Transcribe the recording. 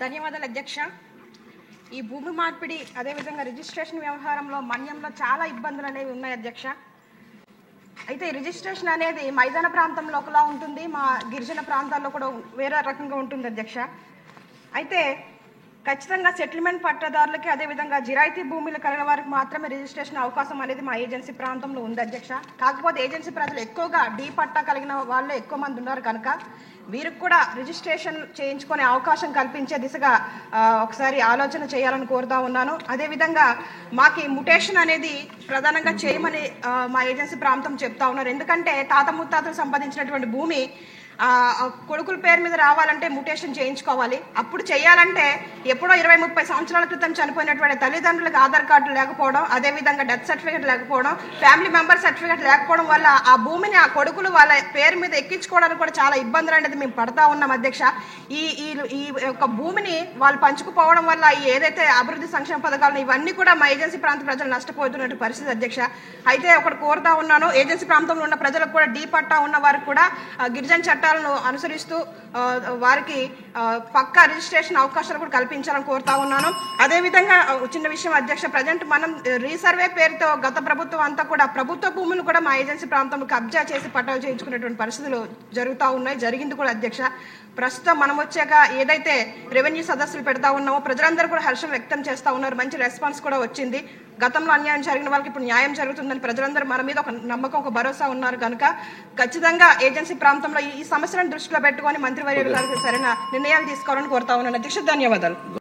ధన్యవాదాలు అధ్యక్ష. ఈ భూమి మార్పిడి అదేవిధంగా రిజిస్ట్రేషన్ వ్యవహారంలో మన్యంలో చాలా ఇబ్బందులు అనేవి ఉన్నాయి అధ్యక్ష. అయితే రిజిస్ట్రేషన్ అనేది మైదాన ప్రాంతంలో ఒకలా ఉంటుంది, మా గిరిజన ప్రాంతాల్లో కూడా వేరే రకంగా ఉంటుంది అధ్యక్ష. అయితే ఖచ్చితంగా సెటిల్మెంట్ పట్టాదారులకి అదేవిధంగా జిరాయితీ భూములు కలిగిన వారికి మాత్రమే రిజిస్ట్రేషన్ అవకాశం అనేది మా ఏజెన్సీ ప్రాంతంలో ఉంది అధ్యక్ష. కాకపోతే ఏజెన్సీ ప్రజలు ఎక్కువగా డీ పట్టా కలిగిన వాళ్ళే ఎక్కువ మంది ఉన్నారు కనుక వీరికి కూడా రిజిస్ట్రేషన్ చేయించుకునే అవకాశం కల్పించే దిశగా ఒకసారి ఆలోచన చేయాలని కోరుతా ఉన్నాను. అదేవిధంగా మాకు ఈ ముటేషన్ అనేది ప్రధానంగా చేయమని మా ఏజెన్సీ ప్రాంతం చెప్తా ఉన్నారు. ఎందుకంటే తాత ముత్తాతలు సంపాదించినటువంటి భూమి కొడుకుల పేరు మీద రావాలంటే ముటేషన్ చేయించుకోవాలి. అప్పుడు చేయాలంటే ఎప్పుడో 20-30 సంవత్సరాల క్రితం చనిపోయినటువంటి తల్లిదండ్రులకు ఆధార్ కార్డు లేకపోవడం, అదేవిధంగా డెత్ సర్టిఫికేట్ లేకపోవడం, ఫ్యామిలీ మెంబర్ సర్టిఫికేట్ లేకపోవడం వల్ల ఆ భూమిని ఆ కొడుకులు వాళ్ళ పేరు మీద ఎక్కించుకోవడానికి కూడా చాలా ఇబ్బందులు అనేది మేము పడతా ఉన్నాం అధ్యక్ష. ఈ యొక్క భూమిని వాళ్ళు పంచుకుపోవడం వల్ల ఏదైతే అభివృద్ధి సంక్షేమ పథకాలు ఇవన్నీ కూడా మా ఏజెన్సీ ప్రాంత ప్రజలు నష్టపోతున్నటువంటి పరిస్థితి అధ్యక్ష. అయితే ఒకటి కోరుతా ఉన్నాను, ఏజెన్సీ ప్రాంతంలో ఉన్న ప్రజలకు కూడా డీ పట్టా ఉన్న వారికి కూడా గిరిజన చట్టాలను అనుసరిస్తూ వారికి పక్కా రిజిస్ట్రేషన్ అవకాశాలు కూడా కల్పించాలని కోరుతా ఉన్నాను. అదేవిధంగా చిన్న విషయం అధ్యక్ష, ప్రజెంట్ మనం రీసర్వే పేరుతో గత ప్రభుత్వం అంతా కూడా ప్రభుత్వ భూములు కూడా మా ఏజెన్సీ ప్రాంతంలో కబ్జా చేసి పట్టాలు చేయించుకునేటువంటి పరిస్థితులు జరుగుతూ ఉన్నాయి, జరిగింది కూడా అధ్యక్ష. ప్రస్తుతం మనం వచ్చాక ఏదైతే రెవెన్యూ సదస్సులు పెడతా ఉన్నామో ప్రజలందరూ కూడా హర్షం వ్యక్తం చేస్తూ ఉన్నారు, మంచి రెస్పాన్స్ కూడా వచ్చింది. గతంలో అన్యాయం జరిగిన వాళ్ళకి ఇప్పుడు న్యాయం జరుగుతుందని ప్రజలందరూ మన మీద ఒక నమ్మకం, ఒక భరోసా ఉన్నారు కనుక ఖచ్చితంగా ఏజెన్సీ ప్రాంతంలో ఈ సమస్యలను దృష్టిలో పెట్టుకొని మంత్రివర్యులు గారికి సరైన నిర్ణయాలు తీసుకోవాలని కోరుతా ఉన్నాను అధ్యక్ష. ధన్యవాదాలు.